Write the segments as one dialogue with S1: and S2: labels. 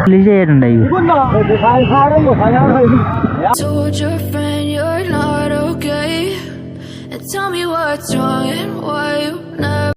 S1: পুলিশে এটাই
S2: Told your friend you're not okay, and tell me what's wrong and why you never.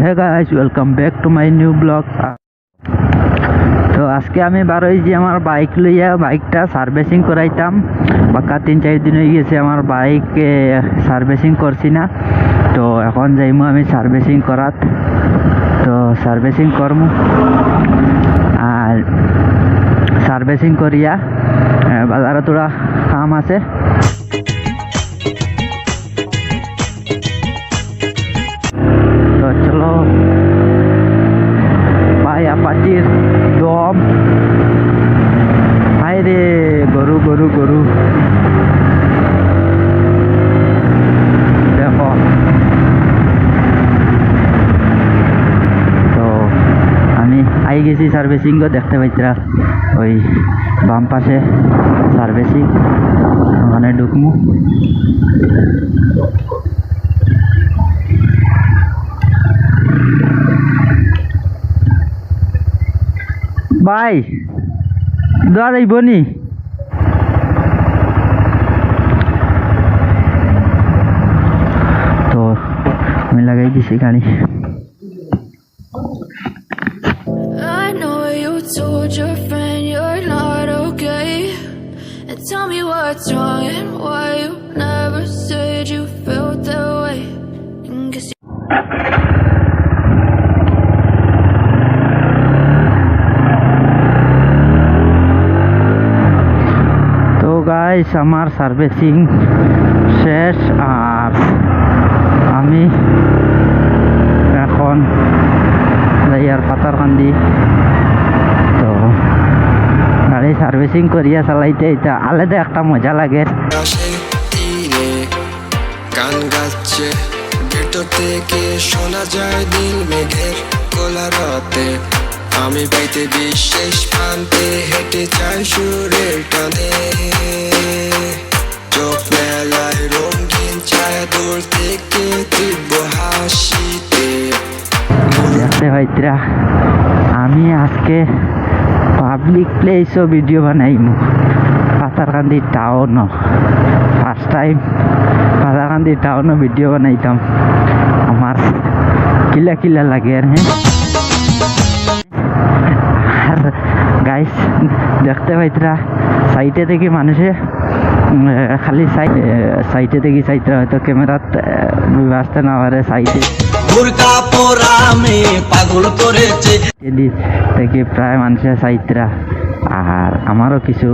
S1: Hey guys, welcome back to my new blog. তো আজকে আমি বারোইছি আমার bike লইয়া, বাইকটা সার্ভিসিং করাইতাম। বাক্কা 3-4 দিন হয়ে গেছে আমার বাইক সার্ভিসিং করছি না। তো এখন যাইমু আমি সার্ভিসিং করাত। তো সার্ভিসিং করমু, আর সার্ভিসিং করিয়া বাজারে তোরা কাম আছে। তো চলো ভাই, আপাচির দম, ভাই রে, গরু গরু গরু দেখো। তো আমি আই গেছি সার্ভিসিং, দেখতে পাইতরা ওই বাম পাশে সার্ভিসিং, ওখানে ঢুকমু। ভাই দোয়া যাইব নি? তো আমি লাগাই দিছি গাড়ি।
S2: I know you told your friend you're not okay, and tell me what's wrong and why you never said you felt that way. And guess
S1: guys, আমার সার্ভিসিং শেষ, আর আমি এখন যাইয়ার পাতারকান্দি। তো গাড়ি সার্ভিসিং করিয়া চালাইতে এটা আলাদা একটা মজা লাগে।
S3: গান গাচ্ছে ভেতর থেকে শোনা যায় দিল মেঘের কোলা রাতে, আমি পাইতে বিশেষ প্রান্তে হেঁটে চাই সুরের টানে, চোখ মেলায় রঙিন ছায়া দূর থেকে তীব্র হাসিতে।
S1: দেখতে পাইতরা আমি আজকে পাবলিক প্লেসও ভিডিও বানাইমু। Patharkandi town first time Patharkandi টাউনও ভিডিও বানাইতাম। আমার কিলা কিলা লাগে আর আর গাইস দেখতে পাইতরা সাইটে থেকে মানুষে খালি সাইটে থেকে সাইটরা হয়তো ক্যামেরাত আসতে না পারে। সাইটে পাগল করেছে থেকে প্রায় মানুষের সাইটরা, আর আমারও কিছু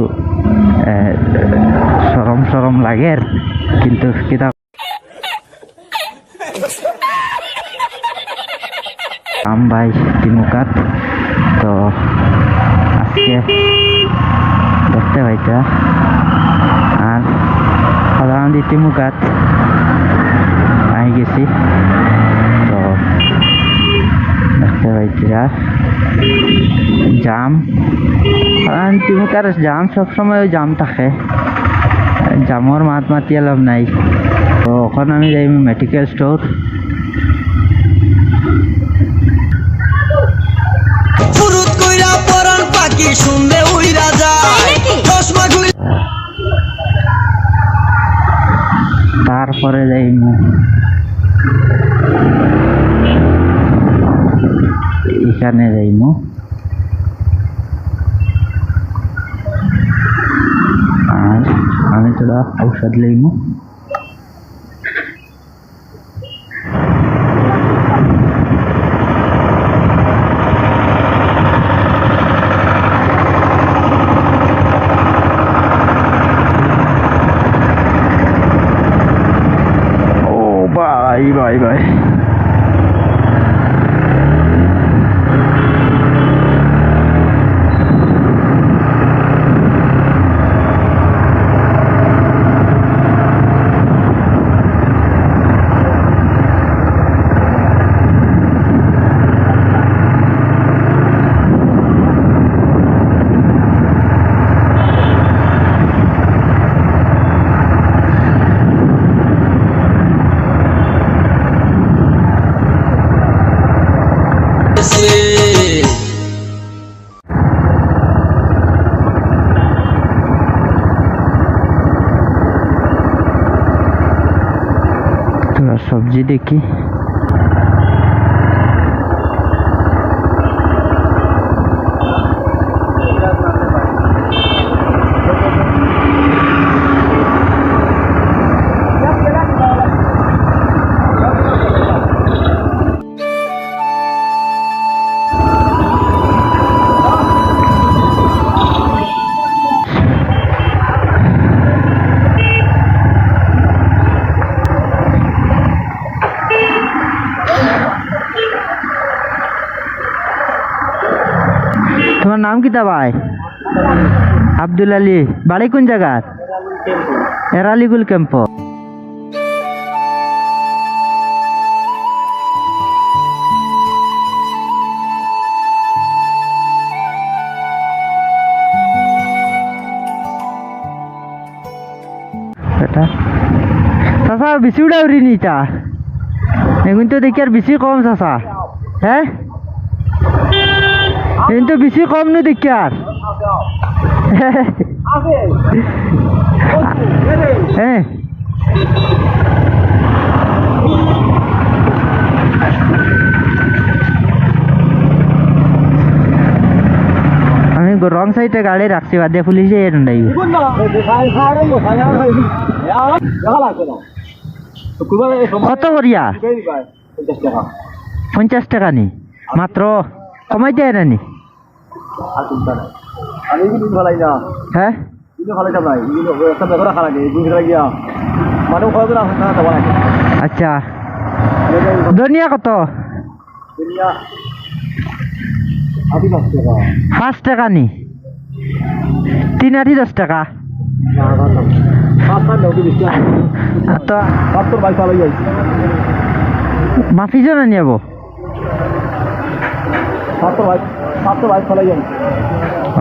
S1: সরম সরম লাগে, কিন্তু কিতাব ভাই টিমুকাত। তো আজকে দেখতে পাইতা আর সাধারণ টিমুকাত আই গেছি। তো দেখতে পাইতরা জাম, কারণ টিমুকার জাম সবসময় জাম থাকে, জামর মাত মাতি লাভ নাই। তো ওখানে আমি যাই মেডিকেল স্টোর। তারপরে যাইমু এখানে যাইমু, আর আমি তোরা ঔষধ লইমু। Bye bye. এবার সবজি দেখি। তোমার নাম কি তা ভাই? আব্দুল আলী। বাড়ি কোন জায়গার? এরালিগুল ক্যাম্প। চাচা বেশি উড়াউরি নি তা এখন তো দেখি আর বেশি কম চাচা। হ্যাঁ কিন্তু বেশি কম নো দেখি আর। হ্যাঁ আমি রং সাইডে গাড়ি রাখছি বাদে পুলিশে এটাই কত করিয়া? 50 টাকা নি মাত্র, কমাই দেয় না নি? হ্যাঁ আচ্ছা ধনিয়া কত? 5 টাকা নি? 3 আটি 10 টাকা তো মাফিজো না নিয়াবো?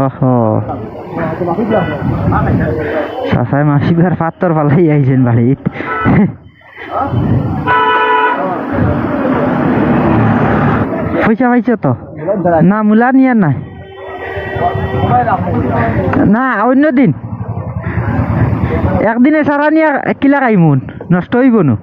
S1: ওহো চাচাই মাসি ঘর পাত্তর ফালাই আইছেন বাড়িত। পয়সা পাইছো তো? না মূলা নিয়ার নাই না, অন্য দিন একদিনে সারা নিয়ে কিলা খাইমুন, নষ্ট হইব নু।